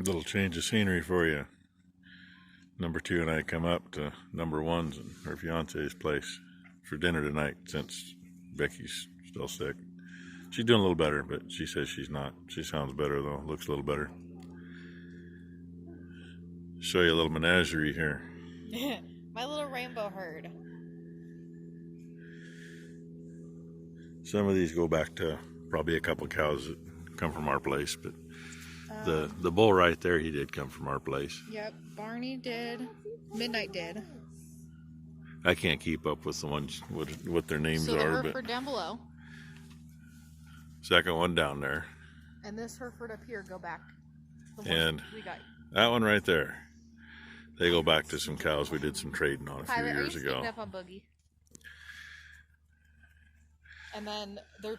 Little change of scenery for you. Number 2 and I come up to number 1's and her fiance's place for dinner tonight since Becky's still sick. She's doing a little better, but she says she's not. She sounds better though, looks a little better. Show you a little menagerie here. My little rainbow herd. Some of these go back to probably a couple cows that come from our place, but the bull right there, he did come from our place. Yep, Barney did. Midnight did. I can't keep up with the ones what their names so the are, Hereford but down below. Second one down there. And this Hereford up here go back. And we got. That one right there. They go back to some cows we did some trading on a few years ago. Up on Boogie. And then the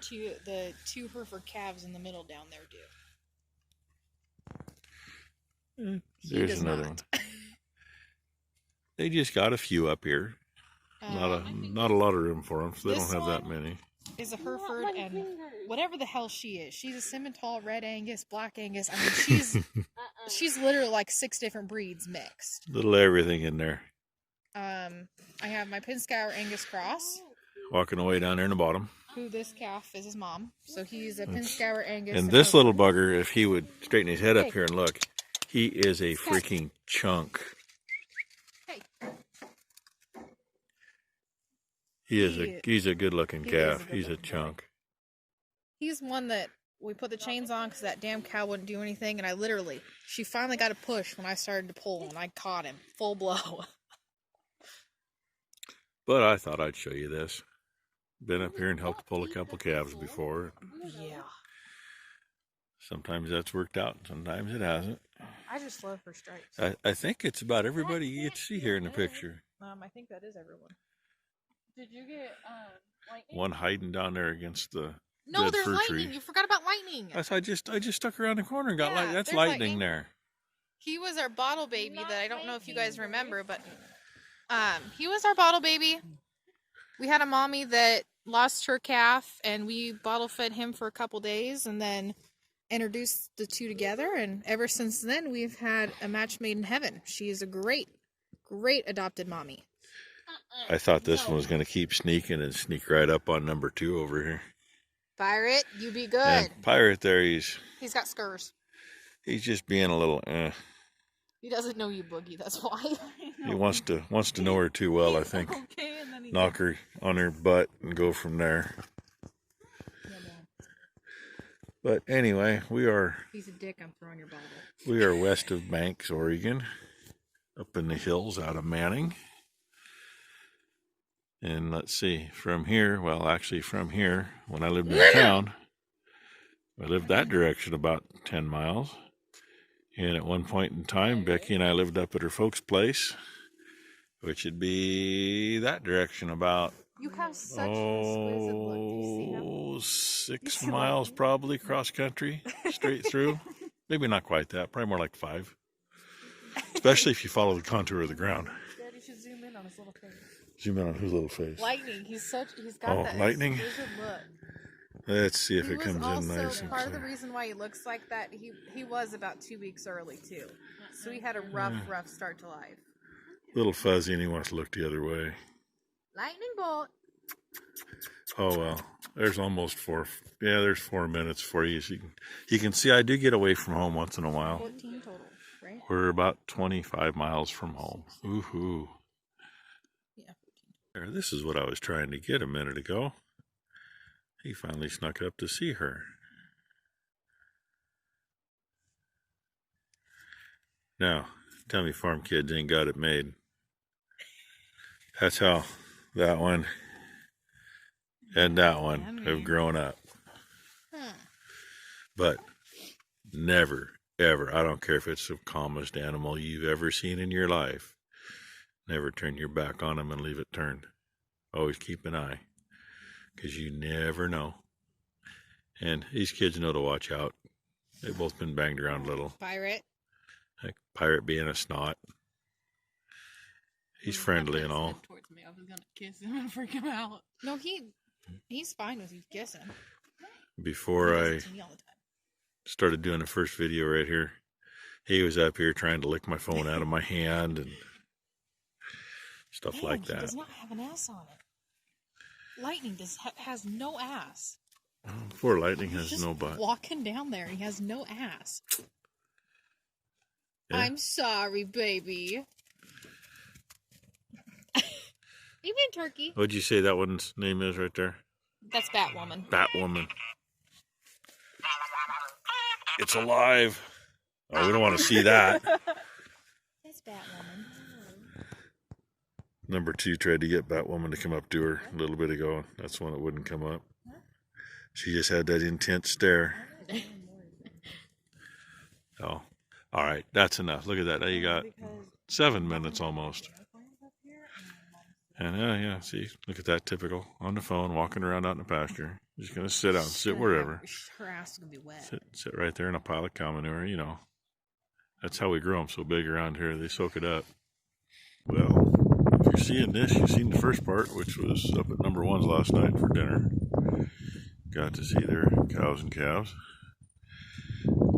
two Hereford calves in the middle down there do. There's another one. They just got a few up here. Not a lot of room for them, so they don't have that many. Is a Hereford, and whatever the hell she is, she's a Simmental, Red Angus, Black Angus. I mean, she's literally like 6 different breeds mixed. Little everything in there. I have my Pinskauer Angus cross. Walking away down there in the bottom. Who this calf is his mom, so he's a Pinskauer Angus. And this little bugger, if he would straighten his head up here and look, he is a freaking chunk. Hey. He's a good looking calf. He's a chunk. He's one that we put the chains on because that damn cow wouldn't do anything, and she finally got a push when I started to pull, and I caught him full blow. But I thought I'd show you this. Been up here and helped pull a couple calves before. Yeah. Sometimes that's worked out, sometimes it hasn't. I just love her stripes. I think it's about everybody you get to see here in the picture. I think that is everyone. Did you get lightning? One hiding down there against the dead there's fir lightning. Tree. You forgot about lightning. I just stuck around the corner and got that's lightning there. He was our bottle baby that I don't know if you guys remember, but he was our bottle baby. We had a mommy that lost her calf, and we bottle fed him for a couple days, and then introduced the two together. And ever since then, we've had a match made in heaven. She is a great adopted mommy. I thought this one was going to keep sneaking and sneak right up on number 2 over here. Pirate, you be good. And Pirate there, he's got scurs. He's just being a little He doesn't know you, Boogie. That's why. He wants to know her too well, I think. Okay, and then knock her on her butt and go from there. But anyway, He's a dick. I'm throwing your bottle. We are west of Banks, Oregon, up in the hills out of Manning. And let's see, from here, when I lived in town, I lived that direction about 10 miles. And at one point in time, Becky and I lived up at her folks' place, which would be that direction about, you have such exquisite look. Do you see him? 6 miles probably cross country, straight through. Maybe not quite that, probably more like 5. Especially if you follow the contour of the ground. Dad, you should zoom in on his little face. Zoom in on his little face. Lightning. He's got that lightning. exquisite look. Let's see if it comes in nice and part clear. of the reason why he looks like that, he was about 2 weeks early too. So he had a rough start to life. Little fuzzy, and he wants to look the other way. Lightning bolt. Oh well, there's almost 4. Yeah, there's 4 minutes for you. So you can see I do get away from home once in a while. 14 total, right? We're about 25 miles from home. Ooh. Yeah. This is what I was trying to get a minute ago. He finally snuck up to see her. Now, tell me farm kids ain't got it made. That's how that one and that one have grown up. But never, ever, I don't care if it's the calmest animal you've ever seen in your life, never turn your back on them and leave it turned. Always keep an eye, because you never know. And these kids know to watch out. They've both been banged around a little. Pirate. Like Pirate being a snot. He's friendly and all. Towards me. I was gonna kiss him and freak him out. No, he's fine with you kissing. Before I started doing the first video right here, He was up here trying to lick my phone out of my hand and stuff Man, like he that. does not have an ass on it. Lightning has no ass. Poor Lightning He's has just no butt. walking down there. He has no ass. Yeah. I'm sorry, baby. Even Turkey. What'd you say that one's name is right there? That's Batwoman. Batwoman. It's alive. Oh, we don't want to see that. That's Batwoman. Number 2 tried to get Batwoman to come up to her a little bit ago. That's when it wouldn't come up. She just had that intense stare. Oh, all right. That's enough. Look at that. Now you got 7 minutes almost. And yeah, see, look at that, typical. On the phone, walking around out in the pasture. Just going to sit down, sit wherever. Her ass is going to be wet. Sit right there in a pile of cow manure, you know. That's how we grow them so big around here. They soak it up. Well, if you're seeing this, you've seen the first part, which was up at number 1's last night for dinner. Got to see their cows and calves.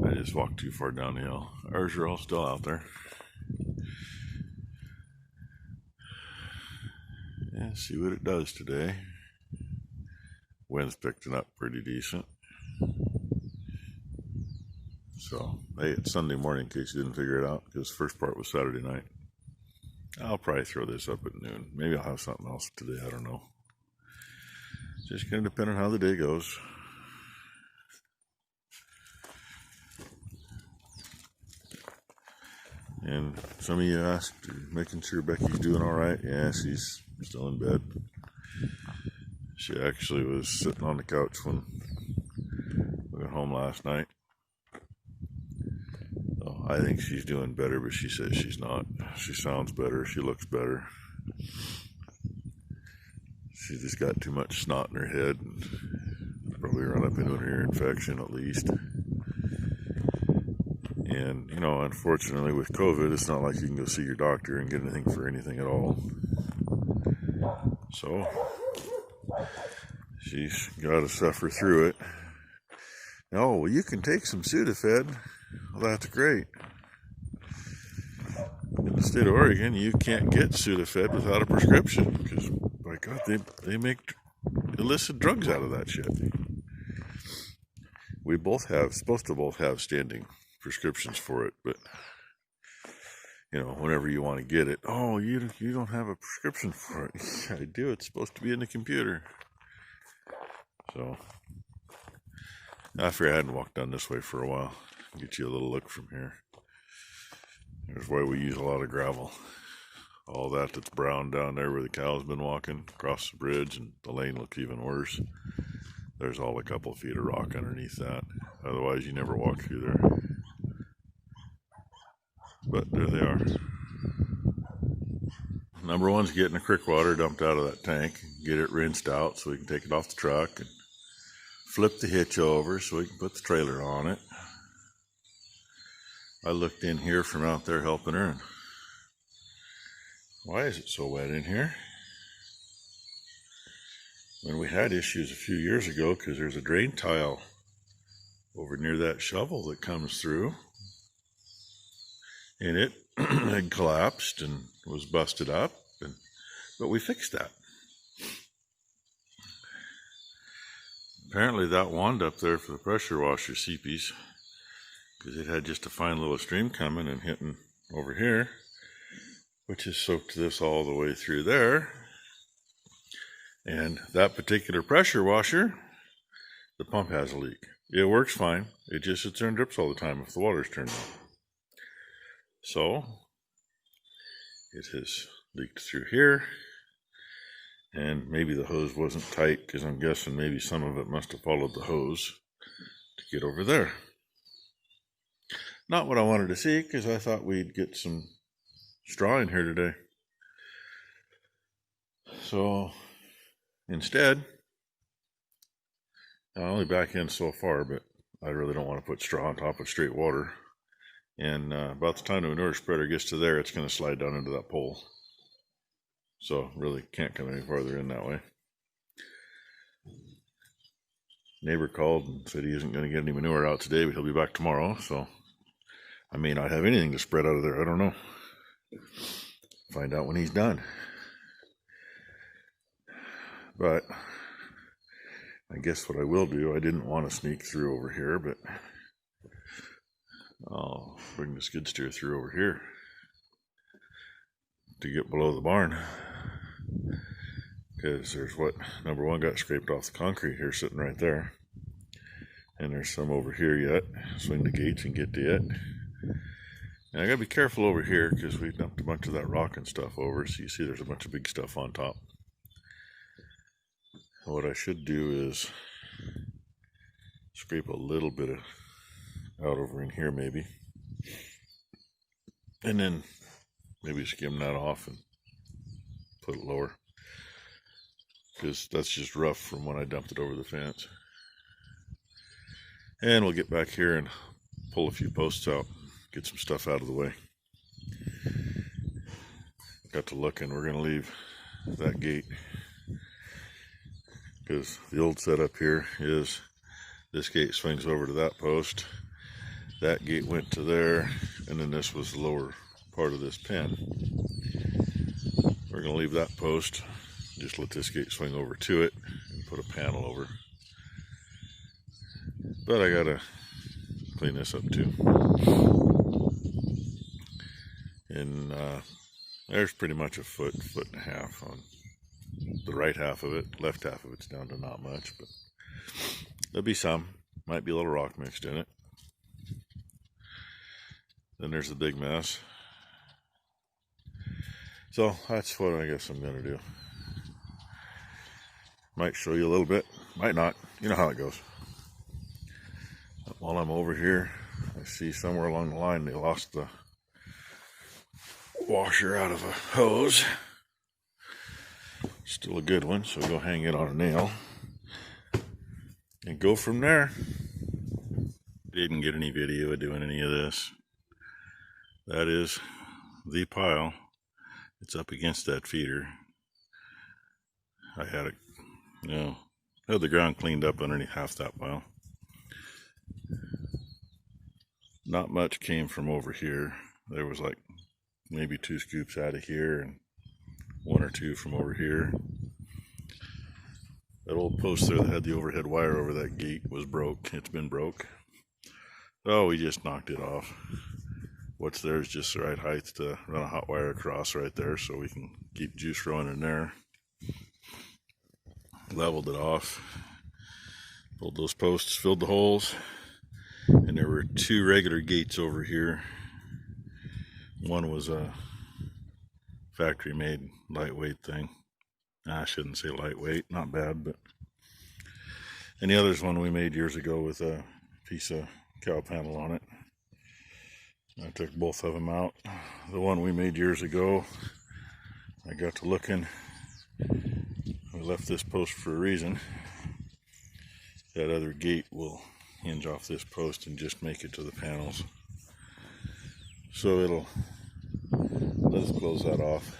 I just walked too far down the hill. Ours are all still out there. Yeah, see what it does today. Wind's picking up pretty decent. So, hey, it's Sunday morning in case you didn't figure it out, because the first part was Saturday night. I'll probably throw this up at noon. Maybe I'll have something else today, I don't know. Just going to depend on how the day goes. And some of you asked, making sure Becky's doing all right. Yeah, she's still in bed. She actually was sitting on the couch when we got home last night. So I think she's doing better, but she says she's not. She sounds better. She looks better. She just got too much snot in her head and probably run up into an ear infection at least. And, you know, unfortunately with COVID, it's not like you can go see your doctor and get anything for anything at all. So, she's got to suffer through it. Oh, well, you can take some Sudafed. Well, that's great. In the state of Oregon, you can't get Sudafed without a prescription because, by God, they make illicit drugs out of that shit. We supposed to both have standing prescriptions for it, but you know, whenever you want to get it, oh, you don't have a prescription for it. Yeah, I do. It's supposed to be in the computer. So I figured I hadn't walked down this way for a while. Get you a little look from here. There's why we use a lot of gravel. All that's brown down there where the cow's been walking across the bridge, and the lane looks even worse. There's all a couple of feet of rock underneath that. Otherwise, you never walk through there. But there they are. Number 1's getting the creek water dumped out of that tank, get it rinsed out so we can take it off the truck and flip the hitch over so we can put the trailer on it. I looked in here from out there helping her, and why is it so wet in here? When we had issues a few years ago because there's a drain tile over near that shovel that comes through, and it had collapsed and was busted up, but we fixed that. Apparently that wand up there for the pressure washer seepies, because it had just a fine little stream coming and hitting over here, which has soaked this all the way through there. And that particular pressure washer, the pump has a leak. It works fine. It just sits there and drips all the time if the water's turned on. So it has leaked through here, and maybe the hose wasn't tight because I'm guessing maybe some of it must have followed the hose to get over there. Not what I wanted to see, because I thought we'd get some straw in here today. So instead, I only back in so far, but I really don't want to put straw on top of straight water. And about the time the manure spreader gets to there, it's going to slide down into that pole. So really can't come any farther in that way. Neighbor called and said he isn't going to get any manure out today, but he'll be back tomorrow. So I may not have anything to spread out of there. I don't know. Find out when he's done. But I guess what I will do, I didn't want to sneak through over here, but I'll bring the skid steer through over here to get below the barn. Because there's what, number one, got scraped off the concrete here sitting right there. And there's some over here yet. Swing the gates and get to it. And I gotta be careful over here because we dumped a bunch of that rock and stuff over. So you see there's a bunch of big stuff on top. What I should do is scrape a little bit of out over in here maybe. And then maybe skim that off and put it lower. Because that's just rough from when I dumped it over the fence. And we'll get back here and pull a few posts out, get some stuff out of the way. Got to looking, we're going to leave that gate. Because the old setup here is this gate swings over to that post. That gate went to there, and then this was the lower part of this pen. We're going to leave that post. Just let this gate swing over to it and put a panel over. But I gotta clean this up too. And there's pretty much a foot and a half on the right half of it. Left half of it's down to not much, but there'll be some. Might be a little rock mixed in it. Then there's the big mess. So that's what I guess I'm gonna do. Might show you a little bit, might not. You know how it goes. While I'm over here, I see somewhere along the line they lost the washer out of a hose. Still a good one, so go hang it on a nail and go from there. Didn't get any video of doing any of this. That is the pile. It's up against that feeder. I had it, had the ground cleaned up underneath half that pile. Not much came from over here. There was like maybe 2 scoops out of here and 1 or 2 from over here. That old post there that had the overhead wire over that gate was broke. It's been broke. So we just knocked it off. What's there is just the right height to run a hot wire across right there so we can keep juice running in there. Leveled it off. Pulled those posts, filled the holes. And there were 2 regular gates over here. One was a factory made lightweight thing. I shouldn't say lightweight, not bad, but. And the other's one we made years ago with a piece of cow panel on it. I took both of them out. The one we made years ago, I got to looking. We left this post for a reason. That other gate will hinge off this post and just make it to the panels. So it'll, let's close that off.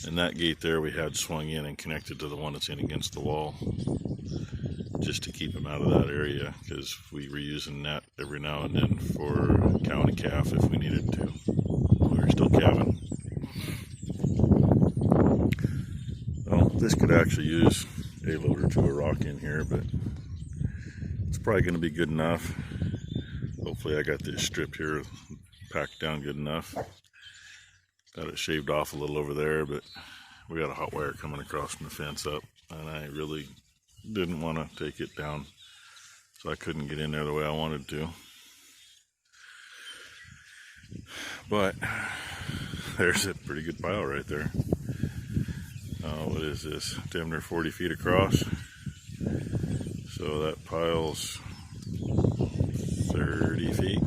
And that gate there we had swung in and connected to the one that's in against the wall, just to keep them out of that area, because we were using that every now and then for cow and a calf if we needed to. We were still calving. Well, this could actually use a load or 2 of rock in here, but it's probably going to be good enough. Hopefully I got this strip here packed down good enough. Got it shaved off a little over there, but we got a hot wire coming across from the fence up, and I really didn't want to take it down, so I couldn't get in there the way I wanted to. But there's a pretty good pile right there. What is this? Damn near 40 feet across. So that pile's 30 feet.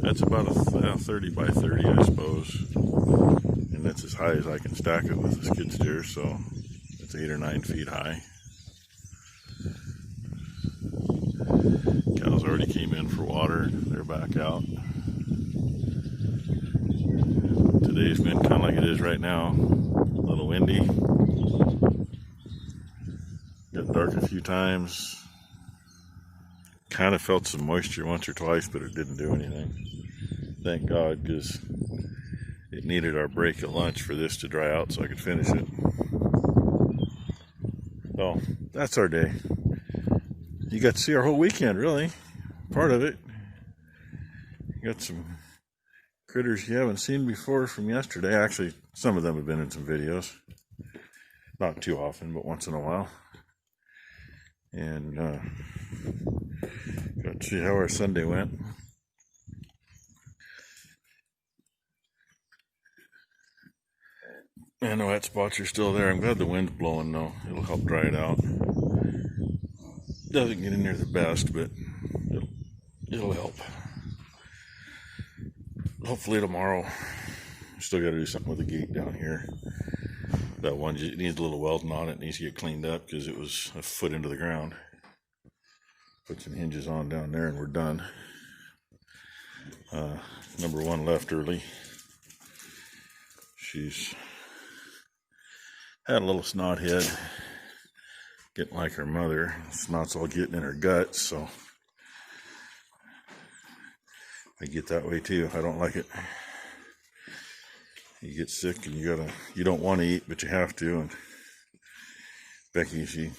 That's about a 30 by 30, I suppose. And that's as high as I can stack it with a skid steer, so it's 8 or 9 feet high. Cows already came in for water. They're back out. Today's been kind of like it is right now. A little windy. Got dark a few times. kind of felt some moisture once or twice, but it didn't do anything. Thank God, because it needed our break at lunch for this to dry out so I could finish it. So that's our day. You got to see our whole weekend, really. Part of it. You got some critters you haven't seen before from yesterday. Actually, some of them have been in some videos. Not too often, but once in a while. And got to see how our Sunday went. I know wet spots are still there. I'm glad the wind's blowing though. It'll help dry it out. Doesn't get in there the best, but it'll help. Hopefully tomorrow. Still got to do something with the gate down here. That one just needs a little welding on it. It needs to get cleaned up because it was a foot into the ground. Put some hinges on down there and we're done. Number one left early. She's had a little snot head, getting like her mother. Snot's all getting in her guts, so I get that way too. I don't like it. You get sick and you don't want to eat, but you have to. And Becky, she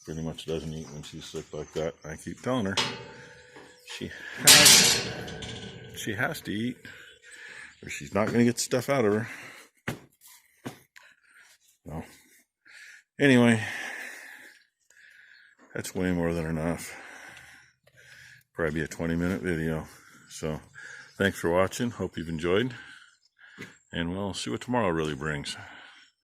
pretty much doesn't eat when she's sick like that. I keep telling her she has to eat, or she's not going to get stuff out of her. So, anyway, that's way more than enough. Probably be a 20-minute video. So, thanks for watching. Hope you've enjoyed. And we'll see what tomorrow really brings.